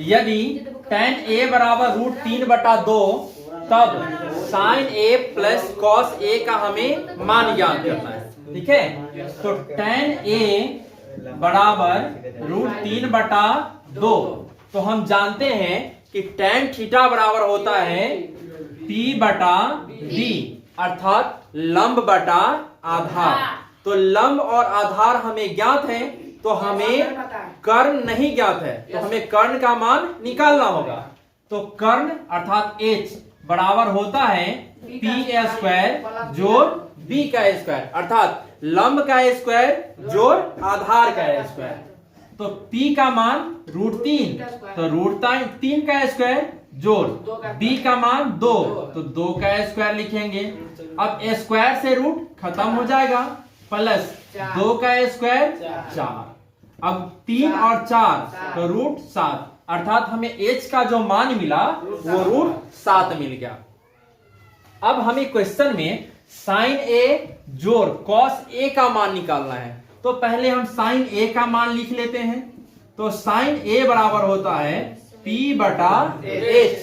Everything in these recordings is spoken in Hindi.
यदि tan a बराबर √3/2 तब sin a plus cos a का हमें मान ज्ञात करना है। ठीक है, तो tan a बराबर √3/2, तो हम जानते हैं कि tan थीटा बराबर होता है p/d, अर्थात लंब बटा आधार। तो लंब और आधार हमें ज्ञात है, तो हमें कर्ण नहीं ज्ञात है, तो हमें कर्ण का मान निकालना होगा। तो कर्ण अर्थात h बराबर होता है p² जोड़ b का स्क्वायर, अर्थात लंब का स्क्वायर जोड़ आधार का स्क्वायर। तो p का मान √3, तो √3 का स्क्वायर जोड़ b का मान 2, तो 2 का स्क्वायर लिखेंगे। अब स्क्वायर से रूट खत्म हो जाएगा, प्लस 2 का स्क्वायर 4, अब 3 और 4 तो √7, अर्थात हमें h का जो मान मिला वो √7 मिल गया। अब हमें क्वेश्चन में sin a जोड़ cos a का मान निकालना है, तो पहले हम sin a का मान लिख लेते हैं। तो sin a बराबर होता है p/h,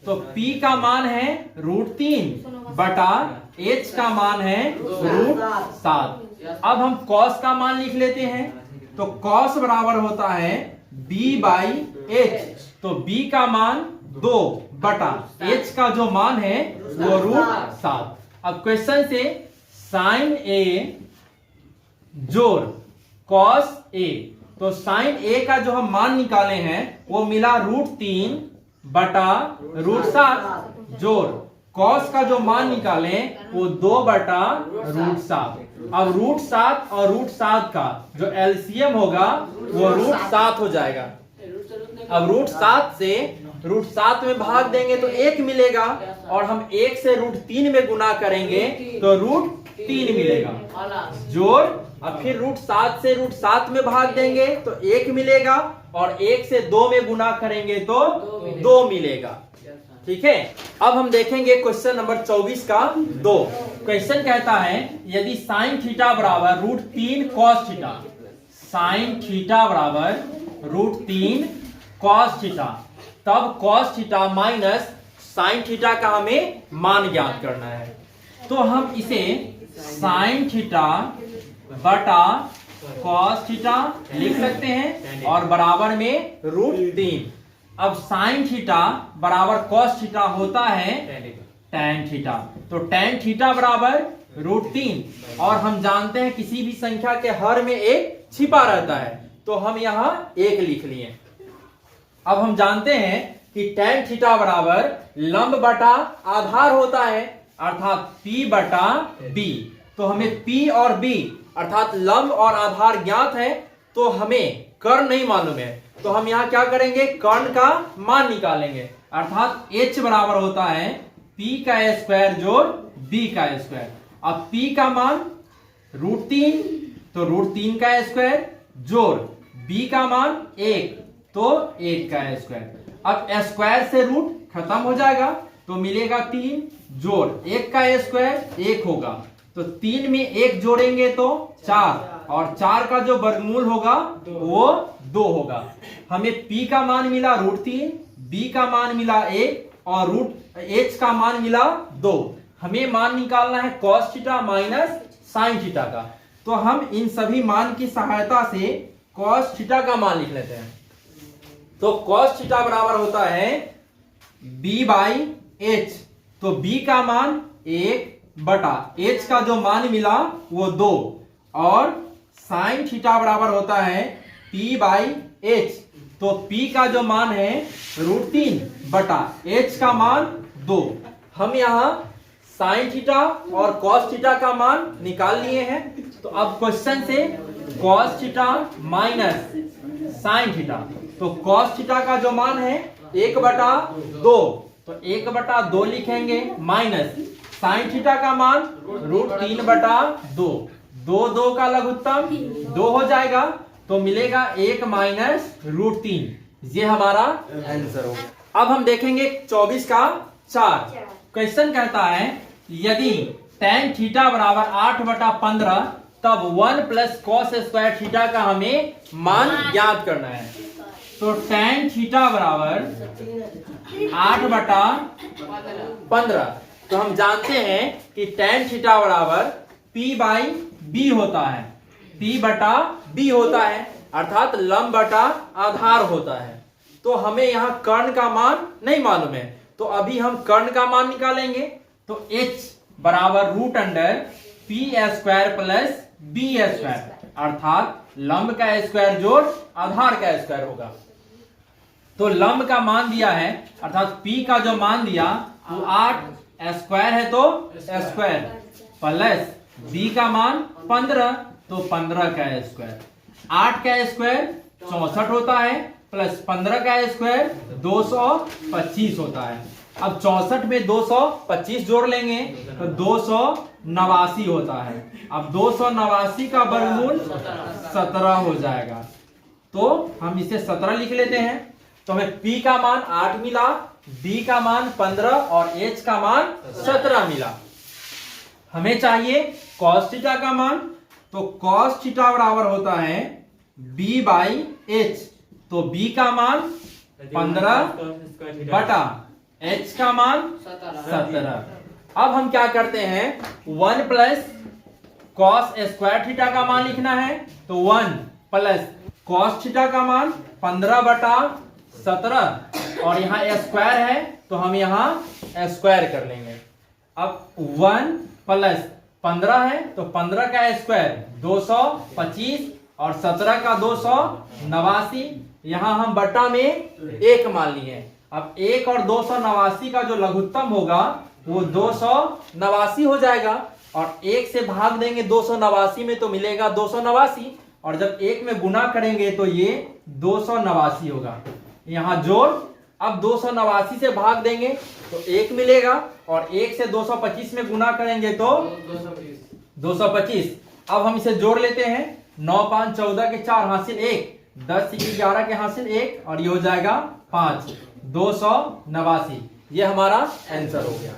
तो p का मान है √3 बटा h का मान है √7। अब हम cos का मान लिख लेते हैं, तो cos बराबर होता है b/h, तो b का मान 2 बटा h का जो मान है वो √7। अब क्वेश्चन से sin a जोड़ cos a, तो sin a का जो हम मान निकाले हैं वो मिला √3 बटा √7 जोड़ cos का जो मान निकाले वो 2 बटा √7। अब √7 और √7 का जो एलसीएम होगा वो √7 हो जाएगा। अब √7 से √7 में भाग देंगे तो 1 मिलेगा, और हम 1 से √3 में गुना करेंगे तो √3 मिलेगा। जोड़ अब फिर √7 से √7 में भाग देंगे तो 1 मिलेगा, और 1 से 2 में गुना करेंगे तो 2 मिलेगा। ठीक है, अब हम देखेंगे क्वेश्चन नंबर 24 का 2। क्वेश्चन कहता है यदि sin थीटा बराबर √3 cos थीटा, sin थीटा बराबर √3 cos थीटा, तब cos theta minus sin theta का हमें मान ज्ञात करना है। तो हम इसे sin थीटा बटा cos थीटा लिख सकते हैं, और बराबर में √3। अब sin थीटा बराबर cos थीटा होता है tan थीटा, तो tan थीटा बराबर √3, और हम जानते हैं किसी भी संख्या के हर में एक छिपा रहता है, तो हम यहाँ 1 लिख लिए। अब हम जानते हैं कि tan थीटा बराबर लंब बटा आधार होता है, अर्थात p/b, तो हमें p और b अर्थात लंब और आधार ज्ञात है, तो हमें कर्ण नहीं मालूम है, तो हम यहाँ क्या करेंगे, कर्ण का मान निकालेंगे, अर्थात h बराबर होता है p² जोड़ b का स्क्वायर। अब p का मान √3, तो √3 का स्क्वायर जोड़ b का मान 1, तो 1 का स्क्वायर। अब स्क्वायर से रूट खत्म हो जाएगा, तो मिलेगा 3 जोड़ 1 का स्क्वायर 1 होगा, तो 3 में 1 जोड़ेंगे तो 4, और 4 का जो वर्गमूल होगा वो 2 होगा। हमें p का मान मिला √3, b का मान मिला 1, और h का मान मिला 2। हमें मान निकालना है cos theta minus sin theta का, तो हम इन सभी मान की सहायता से cos थीटा का मान लिख लेते हैं। तो cos थीटा बराबर होता है b/h, तो b का मान 1 बटा h का जो मान मिला वो 2, और sin थीटा बराबर होता है p/h, तो p का जो मान है √3 बटा h का मान 2। हम यहाँ sin थीटा और cos थीटा का मान निकाल लिए हैं। तो अब क्वेश्चन से cos theta minus sin theta, तो cos थीटा का जो मान है 1/2, तो 1/2 लिखेंगे, माइनस sin थीटा का मान √3/2, 2 का लघुत्तम 2 हो जाएगा, तो मिलेगा 1 माइनस √3। ये हमारा आंसर होगा। अब हम देखेंगे 24 का 4। क्वेश्चन कहता है यदि tan थीटा बराबर 8/15 तब 1 प्लस कॉस स्क्वायर थीटा का हमें मान ज्ञात करना है। तो tan थीटा बराबर 8/15। तो हम जानते हैं कि tan थीटा बराबर P/B होता है, P/B होता है, अर्थात लंब बटा आधार होता है। तो हमें यहाँ कर्ण का मान नहीं मालूम है, तो अभी हम कर्ण का मान निकालेंगे। तो h बराबर √P² प्लस B² अर्थात लंब का स्क्वायर जोड़ आधार का स्क्वायर होगा। तो लंब का मान दिया है, अर्थात P का जो मान दिया वो 8 स्क्वायर है, तो स्क्वायर प्लस B का मान 15, तो 15 का स्क्वायर। 8 का स्क्वायर 64 होता है, प्लस 15 का स्क्वायर 225 होता है। अब 64 में 225 जोड़ लेंगे तो 289 होता है। अब 289 का वर्गमूल 17 हो जाएगा, तो हम इसे 17 लिख लेते हैं। तो हमें P का मान 8 मिला, B का मान 15 और H का मान 17 मिला। हमें चाहिए cos थीटा का मान। तो cos थीटा बराबर होता है B/H। तो B का मान 15 बटा H का मान 17। अब हम क्या करते हैं, 1 प्लस cos स्क्वायर थीटा का मान लिखना है। तो 1 प्लस cos थीटा का मान 15/17 और यहाँ स्क्वायर है तो हम यहाँ स्क्वायर कर लेंगे। अब 1 प्लस 15 है तो 15 का स्क्वायर 225 और 17 का 289। यहाँ हम बटा में 1 मान लिए। अब 1 और 289 का जो लघुत्तम होगा वो 289 हो जाएगा, और 1 से भाग देंगे 289 में तो मिलेगा 289, और जब 1 में गुना करेंगे तो ये 289 होगा। यहाँ जोड़, अब 289 से भाग देंगे तो 1 मिलेगा, और 1 से 225 में गुना करेंगे तो 225। अब हम इसे जोड़ लेते हैं। 9 5 14 के 4 हासिल 1, 10 11 के हासिल 1, और ये हो जाएगा 5, 289। ये हमारा आंसर हो गया।